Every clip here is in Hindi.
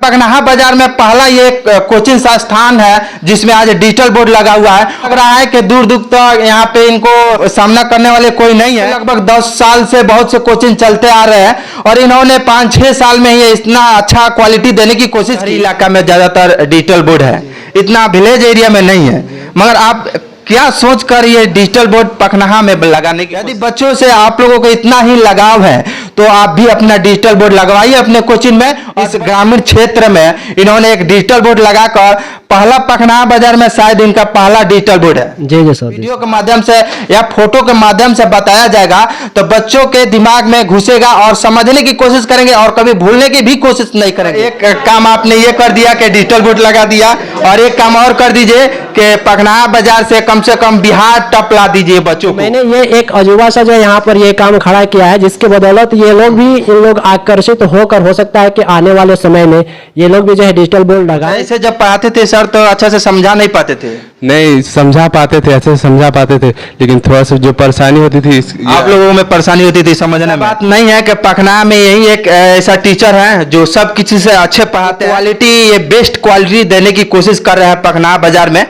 पगनाहा बाजार में पहला ये कोचिंग संस्थान है जिसमें आज डिजिटल बोर्ड लगा हुआ है। लग रहा है कि दूर दूर तक यहाँ पे इनको सामना करने वाले कोई नहीं है। लगभग 10 साल से बहुत से कोचिंग चलते आ रहे हैं और इन्होंने 5-6 साल में ही इतना अच्छा क्वालिटी देने की कोशिश की। इलाका में ज्यादातर डिजिटल बोर्ड है, इतना विलेज एरिया में नहीं है। मगर आप क्या सोचकर ये डिजिटल बोर्ड पखनाहा में लगाने की, यदि बच्चों से आप लोगों को इतना ही लगाव है तो आप भी अपना डिजिटल बोर्ड लगवाइए अपने कोचिंग में। इस ग्रामीण क्षेत्र में इन्होंने एक डिजिटल बोर्ड लगाकर पहला पखनाहा बाजार में शायद इनका पहला डिजिटल बोर्ड है। जी सर। वीडियो के माध्यम से या फोटो के माध्यम से बताया जाएगा तो बच्चों के दिमाग में घुसेगा और समझने की कोशिश करेंगे और कभी भूलने की भी कोशिश नहीं करेंगे। एक काम आपने ये कर दिया कि डिजिटल बोर्ड लगा दिया और एक काम और कर दीजिए कि पखनाहा बाजार से कम बिहार टॉप ला दीजिए बच्चों को। मैंने ये एक अजूबा सा जो यहाँ पर ये काम खड़ा किया है जिसके बदौलत ये लोग भी इन लोग आकर्षित होकर हो सकता है कि आने वाले समय में ये लोग भी जो है डिजिटल बोर्ड लगाए। ऐसे जब पढ़ाते थे सर तो अच्छा से समझा नहीं पाते थे। नहीं समझा पाते थे, अच्छे से समझा पाते थे, लेकिन थोड़ा सा जो परेशानी होती थी आप लोगों में परेशानी होती थी समझने में। बात नहीं है कि पखनाहा में यही एक ऐसा टीचर है जो सब किसी से अच्छे पढ़ाते हैं, क्वालिटी ये बेस्ट क्वालिटी देने की कोशिश कर रहे हैं पखनाहा बाजार में।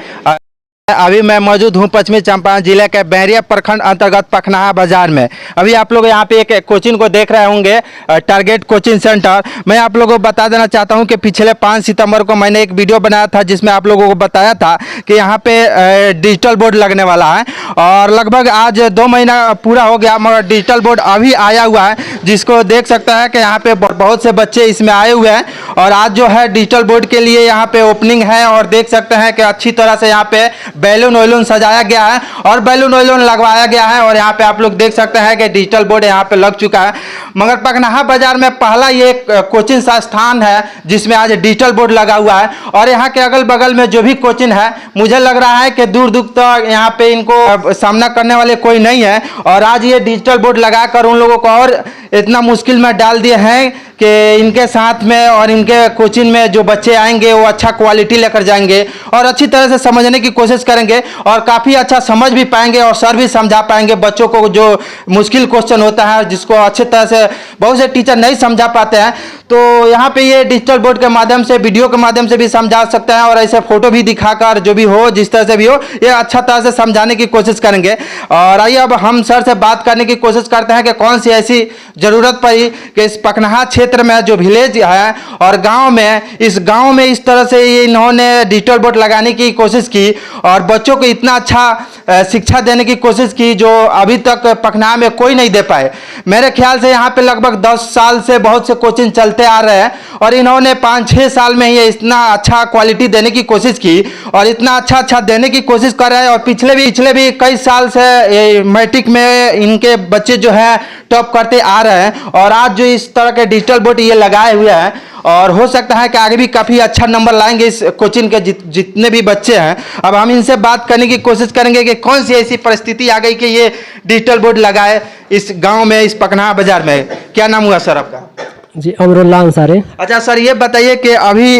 अभी मैं मौजूद हूँ पश्चिमी चंपारण जिले के बैरिया प्रखंड अंतर्गत पखनाहा बाजार में। अभी आप लोग यहाँ पे एक कोचिंग को देख रहे होंगे, टारगेट कोचिंग सेंटर। मैं आप लोगों को बता देना चाहता हूँ कि पिछले 5 सितंबर को मैंने एक वीडियो बनाया था जिसमें आप लोगों को बताया था कि यहाँ पे डिजिटल बोर्ड लगने वाला है और लगभग आज 2 महीना पूरा हो गया मगर डिजिटल बोर्ड अभी आया हुआ है, जिसको देख सकता है कि यहाँ पे बहुत से बच्चे इसमें आए हुए हैं और आज जो है डिजिटल बोर्ड के लिए यहाँ पे ओपनिंग है और देख सकते हैं कि अच्छी तरह से यहाँ पे बैलून वैलून सजाया गया है और बैलून वैलून लगवाया गया है और यहाँ पे आप लोग देख सकते हैं कि डिजिटल बोर्ड यहाँ पे लग चुका है। मगर पखनाहा बाजार में पहला ये कोचिंग संस्थान है जिसमें आज डिजिटल बोर्ड लगा हुआ है और यहाँ के अगल बगल में जो भी कोचिंग है मुझे लग रहा है कि दूर दूर तक यहाँ पे इनको सामना करने वाले कोई नहीं है और आज ये डिजिटल बोर्ड लगाकर उन लोगों को और इतना मुश्किल में डाल दिए हैं कि इनके साथ में और इनके कोचिंग में जो बच्चे आएंगे वो अच्छा क्वालिटी लेकर जाएंगे और अच्छी तरह से समझने की कोशिश करेंगे और काफ़ी अच्छा समझ भी पाएंगे और सर भी समझा पाएंगे बच्चों को। जो मुश्किल क्वेश्चन होता है जिसको अच्छी तरह से बहुत से टीचर नहीं समझा पाते हैं तो यहाँ पे ये डिजिटल बोर्ड के माध्यम से वीडियो के माध्यम से भी समझा सकते हैं और ऐसे फोटो भी दिखाकर जो भी हो जिस तरह से भी हो ये अच्छा तरह से समझाने की कोशिश करेंगे। और आइए अब हम सर से बात करने की कोशिश करते हैं कि कौन सी ऐसी ज़रूरत पड़ी कि इस पखनाहा क्षेत्र में जो विलेज है और गांव में इस तरह से इन्होंने डिजिटल बोर्ड लगाने की कोशिश की और बच्चों को इतना अच्छा शिक्षा देने की कोशिश की जो अभी तक पखनाहा में कोई नहीं दे पाए। मेरे ख्याल से यहाँ पे लगभग 10 साल से बहुत से कोचिंग चलते आ रहे हैं और इन्होंने 5-6 साल में ही इतना अच्छा क्वालिटी देने की कोशिश की और इतना अच्छा देने की कोशिश कर रहे हैं और पिछले भी कई साल से मैट्रिक में इनके बच्चे जो है टॉप करते आ रहे हैं और आज जो इस तरह के डिजिटल बोर्ड ये लगाए हुए हैं और हो सकता है कि आगे भी काफ़ी अच्छा नंबर लाएंगे इस कोचिंग के जितने भी बच्चे हैं। अब हम इनसे बात करने की कोशिश करेंगे कि कौन सी ऐसी परिस्थिति आ गई कि ये डिजिटल बोर्ड लगाए इस गांव में, इस पखनाहा बाजार में। क्या नाम हुआ सर आपका? जी अमरुल्लाह अंसारी। अच्छा सर ये बताइए कि अभी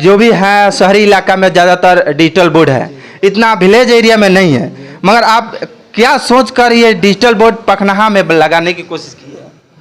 जो भी है शहरी इलाका में ज़्यादातर डिजिटल बोर्ड है, इतना विलेज एरिया में नहीं है। मगर आप क्या सोचकर ये डिजिटल बोर्ड पखनाहा में लगाने की कोशिश की है?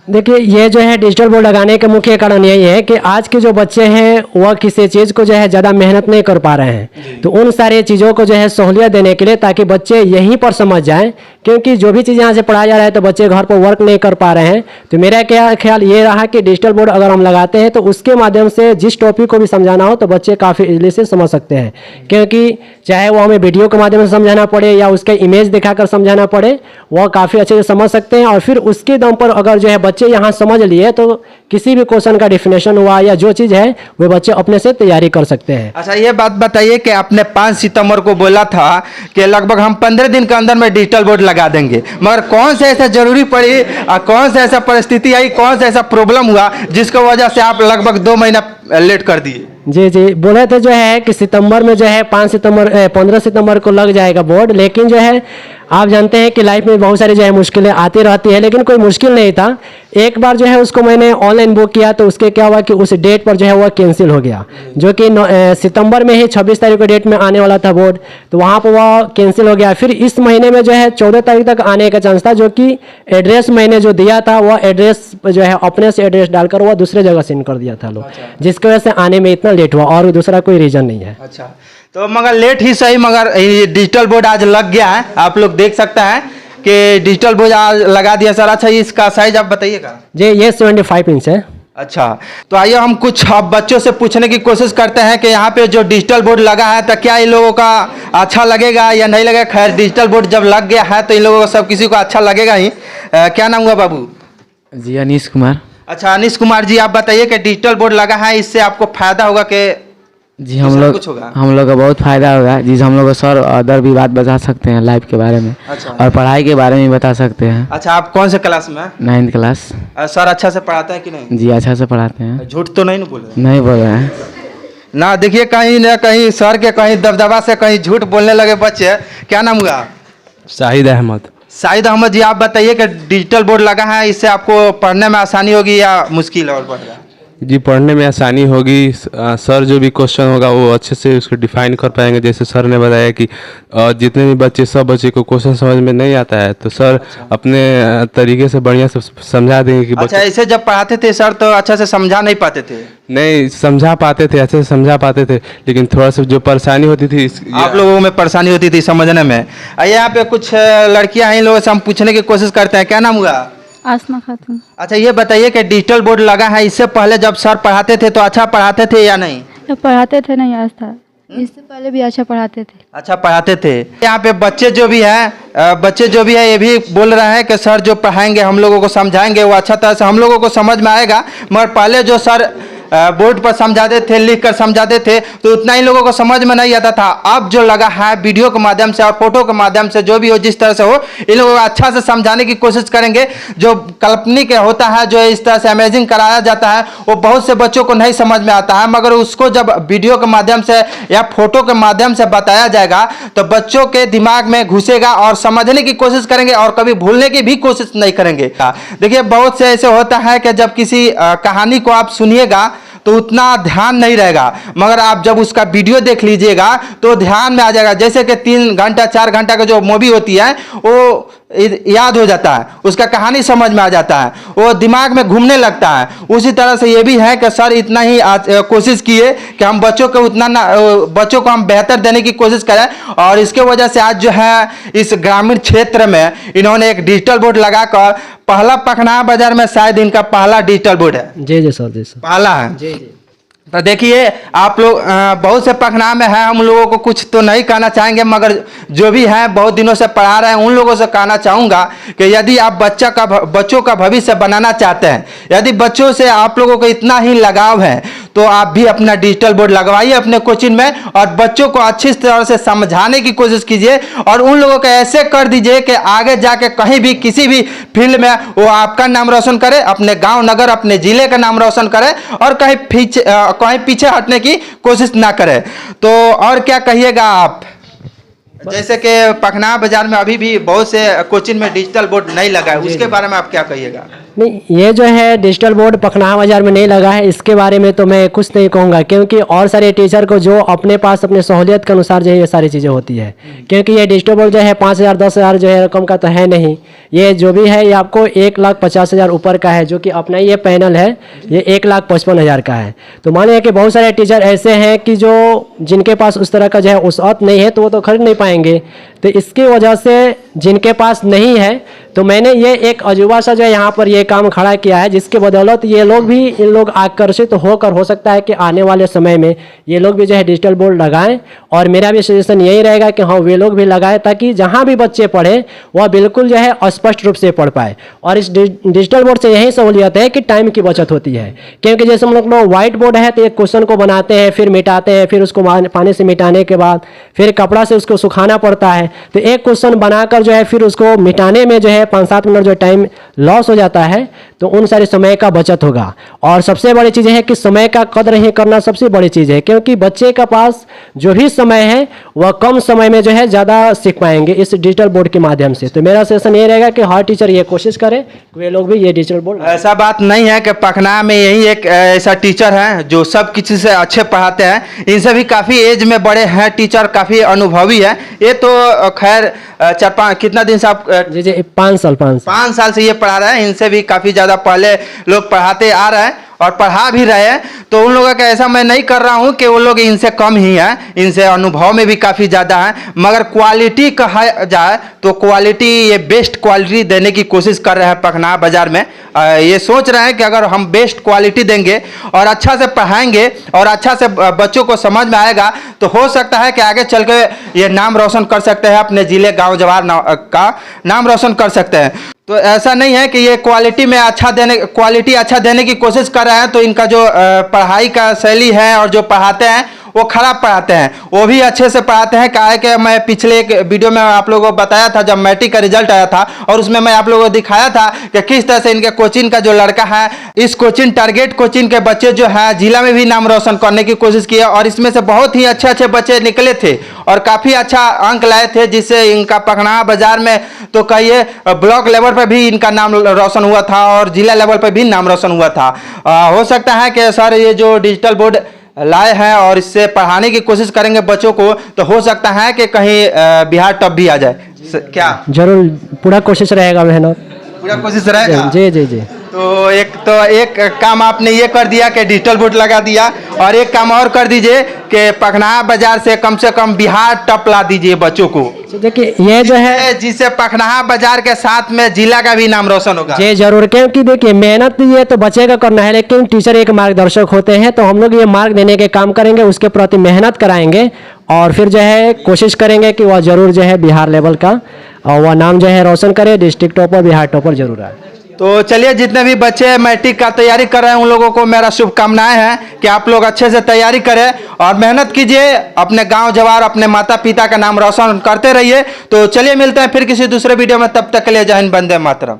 देखिए ये जो है डिजिटल बोर्ड लगाने का मुख्य कारण यही है कि आज के जो बच्चे हैं वह किसी चीज़ को जो है ज़्यादा मेहनत नहीं कर पा रहे हैं, तो उन सारी चीज़ों को जो है सहूलियत देने के लिए ताकि बच्चे यहीं पर समझ जाएं, क्योंकि जो भी चीज़ यहाँ से पढ़ाया जा रहा है तो बच्चे घर पर वर्क नहीं कर पा रहे हैं। तो मेरा क्या ख्याल ये रहा कि डिजिटल बोर्ड अगर हम लगाते हैं तो उसके माध्यम से जिस टॉपिक को भी समझाना हो तो बच्चे काफ़ी ईजिली से समझ सकते हैं, क्योंकि चाहे वो हमें वीडियो के माध्यम से समझाना पड़े या उसका इमेज दिखाकर समझाना पड़े वह काफ़ी अच्छे से समझ सकते हैं और फिर उसके दम पर अगर जो है बच्चे यहाँ समझ लिए तो किसी भी क्वेश्चन का डेफिनेशन हुआ या जो चीज़ है वो बच्चे अपने से तैयारी कर सकते हैं। अच्छा ये बात बताइए कि आपने 5 सितंबर को बोला था कि लगभग हम 15 दिन के अंदर में डिजिटल बोर्ड लगा देंगे, मगर कौन से ऐसा जरूरी पड़ी और कौन सा ऐसा परिस्थिति आई, कौन सा ऐसा प्रॉब्लम हुआ जिसकी वजह से आप लगभग 2 महीना लेट कर दिए? जी जी, बोले थे जो है कि सितंबर में जो है 15 सितंबर को लग जाएगा बोर्ड, लेकिन जो है आप जानते हैं कि लाइफ में बहुत सारी जो है मुश्किलें आती रहती है, लेकिन कोई मुश्किल नहीं था। एक बार जो है उसको मैंने ऑनलाइन बुक किया तो उसके क्या हुआ कि उस डेट पर जो है वह कैंसिल हो गया, जो कि सितंबर में ही 26 तारीख को डेट में आने वाला था बोर्ड, तो वहाँ पर वह कैंसिल हो गया। फिर इस महीने में जो है 14 तारीख तक आने का चांस था, जो कि एड्रेस मैंने जो दिया था वह एड्रेस जो है अपने से एड्रेस डालकर वह दूसरे जगह सेंड कर दिया था लोग, जिसकी वजह से आने में इतना लेट हुआ, और दूसरा कोई रीज़न नहीं है। अच्छा, तो मगर लेट ही सही, मगर ये डिजिटल बोर्ड आज लग गया है। आप लोग देख सकते हैं कि डिजिटल बोर्ड आज लगा दिया सर। अच्छा, इसका साइज आप बताइएगा। जी, ये 75 इंच है। अच्छा, तो आइए हम कुछ अब बच्चों से पूछने की कोशिश करते हैं कि यहाँ पे जो डिजिटल बोर्ड लगा है तो क्या इन लोगों का अच्छा लगेगा या नहीं लगेगा। खैर, डिजिटल बोर्ड जब लग गया है तो इन लोगों को सब किसी को अच्छा लगेगा ही। क्या नाम हुआ बाबू? जी, अनीश कुमार। अच्छा, अनीश कुमार जी, आप बताइए कि डिजिटल बोर्ड लगा है, इससे आपको फायदा होगा कि जी, हम लोग का बहुत फायदा होगा। जी, हम लोग को सर अदर भी बात बता सकते हैं लाइफ के बारे में। अच्छा। और पढ़ाई के बारे में बता सकते हैं। अच्छा, आप कौन से क्लास में हैं? 9th class. सर अच्छा से पढ़ाते हैं कि नहीं? जी, अच्छा से पढ़ाते हैं। झूठ तो नहीं ना बोल रहे? नहीं बोल रहे हैं ना। देखिए, कहीं ना कहीं सर के कहीं दबदबा से कहीं झूठ बोलने लगे बच्चे। क्या नाम हुआ? शाहिद अहमद। शाहिद अहमद जी, आप बताइए कि डिजिटल बोर्ड लगा है, इससे आपको पढ़ने में आसानी होगी या मुश्किल और बढ़ेगा? जी, पढ़ने में आसानी होगी। सर जो भी क्वेश्चन होगा वो अच्छे से उसको डिफाइन कर पाएंगे। जैसे सर ने बताया कि जितने भी बच्चे, सब बच्चे को क्वेश्चन समझ में नहीं आता है तो सर अपने तरीके से बढ़िया से समझा देंगे कि अच्छा, ऐसे जब पढ़ाते थे सर तो अच्छा से समझा नहीं पाते थे? नहीं, समझा पाते थे, अच्छे से समझा पाते थे, लेकिन थोड़ा सा जो परेशानी होती थी आप लोगों में परेशानी होती थी समझने में। यहाँ पे कुछ लड़कियां हैं, इन लोगों से हम पूछने की कोशिश करते हैं। क्या नाम हुआ? आसमा खातून। अच्छा, ये बताइए कि डिजिटल बोर्ड लगा है, इससे पहले जब सर पढ़ाते थे तो अच्छा पढ़ाते थे या नहीं? जब पढ़ाते थे नहीं आज था, इससे पहले भी अच्छा पढ़ाते थे। अच्छा पढ़ाते थे। यहाँ पे बच्चे जो भी है ये भी बोल रहे हैं कि सर जो पढ़ाएंगे, हम लोगों को समझाएंगे, वो अच्छा तरह से हम लोगों को समझ में आएगा। मगर पहले जो सर बोर्ड पर समझाते थे, लिख कर समझाते थे, तो उतना ही लोगों को समझ में नहीं आता था। अब जो लगा है वीडियो के माध्यम से और फोटो के माध्यम से, जो भी हो, जिस तरह से हो, इन लोगों को अच्छा से समझाने की कोशिश करेंगे। जो काल्पनिक होता है, जो इस तरह से अमेजिंग कराया जाता है, वो बहुत से बच्चों को नहीं समझ में आता है, मगर उसको जब वीडियो के माध्यम से या फोटो के माध्यम से बताया जाएगा तो बच्चों के दिमाग में घुसेगा और समझने की कोशिश करेंगे और कभी भूलने की भी कोशिश नहीं करेंगे। देखिए, बहुत से ऐसे होता है कि जब किसी कहानी को आप सुनिएगा तो उतना ध्यान नहीं रहेगा, मगर आप जब उसका वीडियो देख लीजिएगा तो ध्यान में आ जाएगा। जैसे कि 3 घंटा 4 घंटा का जो मूवी होती है वो याद हो जाता है, उसका कहानी समझ में आ जाता है, वो दिमाग में घूमने लगता है। उसी तरह से ये भी है कि सर इतना ही कोशिश किए कि हम बच्चों को हम बेहतर देने की कोशिश करें, और इसके वजह से आज जो है इस ग्रामीण क्षेत्र में इन्होंने एक डिजिटल बोर्ड लगाकर, पहला पखना बाजार में शायद इनका पहला डिजिटल बोर्ड है। जी जी सर, जी सर, पहला है। जी जी। तो देखिए, आप लोग बहुत से पखना में है, हम लोगों को कुछ तो नहीं कहना चाहेंगे, मगर जो भी है बहुत दिनों से पढ़ा रहे हैं उन लोगों से कहना चाहूँगा कि यदि आप बच्चों का भविष्य बनाना चाहते हैं, यदि बच्चों से आप लोगों को इतना ही लगाव है, तो आप भी अपना डिजिटल बोर्ड लगवाइए अपने कोचिंग में और बच्चों को अच्छी तरह से समझाने की कोशिश कीजिए, और उन लोगों को ऐसे कर दीजिए कि आगे जाके कहीं भी किसी भी फील्ड में वो आपका नाम रोशन करे, अपने गांव नगर अपने जिले का नाम रोशन करे, और कहीं पीछे हटने की कोशिश ना करे। तो और क्या कहिएगा आप? जैसे कि पखना बाजार में अभी भी बहुत से कोचिंग में डिजिटल बोर्ड नहीं लगा है, उसके बारे में आप क्या कहिएगा? नहीं, ये जो है डिजिटल बोर्ड पखना बाजार में नहीं लगा है, इसके बारे में तो मैं कुछ नहीं कहूँगा, क्योंकि और सारे टीचर को जो अपने पास अपने सहूलियत के अनुसार जो है ये सारी चीज़ें होती है। क्योंकि ये डिजिटल बोर्ड जो है 5,000 10,000 जो है रकम का तो है नहीं, ये जो भी है ये आपको 1,50,000 ऊपर का है, जो कि अपना ये पैनल है ये 1,55,000 का है। तो मान लिया कि बहुत सारे टीचर ऐसे हैं कि जो जिनके पास उस तरह का जो है वसअत नहीं है, तो वो तो खरीद नहीं पाएंगे। तो इसकी वजह से जिनके पास नहीं है, तो मैंने ये एक अजूबा सा जो है यहाँ पर ये काम खड़ा किया है, जिसके बदौलत ये लोग भी, इन लोग आकर्षित होकर, हो सकता है कि आने वाले समय में ये लोग भी जो है डिजिटल बोर्ड लगाएं। और मेरा भी सजेशन यही रहेगा कि हाँ, वे लोग भी लगाएं, ताकि जहाँ भी बच्चे पढ़े वह बिल्कुल जो है स्पष्ट रूप से पढ़ पाए। और इस डिजिटल बोर्ड से यही सहूलियत है कि टाइम की बचत होती है, क्योंकि जैसे हम लोग व्हाइट बोर्ड है तो एक क्वेश्चन को बनाते हैं, फिर मिटाते हैं, फिर उसको पानी से मिटाने के बाद फिर कपड़ा से उसको सुखाना पड़ता है, तो एक क्वेश्चन बनाकर जो है फिर उसको मिटाने में जो है 5-7 मिनट जो टाइम लॉस हो जाता है, तो उन सारे समय का बचत होगा। और सबसे बड़ी चीज़ है कि समय का कदर ही करना सबसे बड़ी चीज़ है, क्योंकि बच्चे का पास जो भी समय है वह कम समय में जो है ज़्यादा सीख पाएंगे इस डिजिटल बोर्ड के माध्यम से। तो मेरा सजेशन ये रहेगा कि हर टीचर ये कोशिश करे कि वे लोग भी ये डिजिटल बोर्ड। ऐसा बात नहीं है कि पखना में यही एक ऐसा टीचर है जो सब किसी से अच्छे पढ़ाते हैं। इनसे भी काफ़ी एज में बड़े हैं टीचर, काफ़ी अनुभवी है। ये तो खैर 4-5 कितना दिन से आप जी 5 साल से ये पढ़ा रहे हैं। इनसे भी काफ़ी ज़्यादा पहले लोग पढ़ाते आ रहे हैं और पढ़ा भी रहे हैं। तो उन लोगों का ऐसा मैं नहीं कर रहा हूं कि वो लोग इनसे कम ही हैं, इनसे अनुभव में भी काफ़ी ज़्यादा है। मगर क्वालिटी कहा जाए तो क्वालिटी, ये बेस्ट क्वालिटी देने की कोशिश कर रहे हैं पखना बाज़ार में। ये सोच रहे हैं कि अगर हम बेस्ट क्वालिटी देंगे और अच्छा से पढ़ाएंगे और अच्छा से बच्चों को समझ में आएगा, तो हो सकता है कि आगे चल के ये नाम रोशन कर सकते हैं, अपने ज़िले गाँव जवार का नाम रोशन कर सकते हैं। तो ऐसा नहीं है कि ये क्वालिटी अच्छा देने की कोशिश कर रहे हैं तो इनका जो पढ़ाई का शैली है और जो पढ़ाते हैं वो खराब पढ़ाते हैं। वो भी अच्छे से पढ़ाते हैं। क्या है कि मैं पिछले एक वीडियो में आप लोगों को बताया था, जब मैट्रिक का रिजल्ट आया था, और उसमें मैं आप लोगों को दिखाया था कि किस तरह से इनके कोचिंग का जो लड़का है, इस कोचिंग टारगेट कोचिंग के बच्चे जो है जिला में भी नाम रोशन करने की कोशिश की और इसमें से बहुत ही अच्छे बच्चे निकले थे और काफ़ी अच्छा अंक लाए थे, जिससे इनका पखना बाजार में तो कहिए ब्लॉक लेवल पर भी इनका नाम रोशन हुआ था और जिला लेवल पर भी नाम रोशन हुआ था। हो सकता है कि सर ये जो डिजिटल बोर्ड लाए हैं और इससे पढ़ाने की कोशिश करेंगे बच्चों को, तो हो सकता है कि कहीं बिहार टॉप भी आ जाए। क्या जरूर पूरा कोशिश रहेगा, मेहनत पूरा कोशिश रहेगा। जी। तो एक काम आपने ये कर दिया कि डिजिटल बोर्ड लगा दिया, और एक काम और कर दीजिए कि पखना बाजार से कम बिहार टॉप ला दीजिए बच्चों को। देखिए ये जो है जिससे पखना बाजार के साथ में जिला का भी नाम रोशन होगा। जी जरूर, क्योंकि देखिए मेहनत ये तो बच्चे का करना है, लेकिन टीचर एक मार्गदर्शक होते हैं, तो हम लोग ये मार्ग देने के काम करेंगे, उसके प्रति मेहनत कराएंगे और फिर जो है कोशिश करेंगे कि वह जरूर जो है बिहार लेवल का और वह नाम जो है रोशन करे, डिस्ट्रिक्ट टॉपर, बिहार टॉपर जरूर आए। तो चलिए, जितने भी बच्चे मैट्रिक का तैयारी कर रहे हैं उन लोगों को मेरा शुभकामनाएं हैं कि आप लोग अच्छे से तैयारी करें और मेहनत कीजिए, अपने गांव जवार, अपने माता पिता का नाम रोशन करते रहिए। तो चलिए मिलते हैं फिर किसी दूसरे वीडियो में, तब तक के लिए जय हिंद, वंदे मातरम।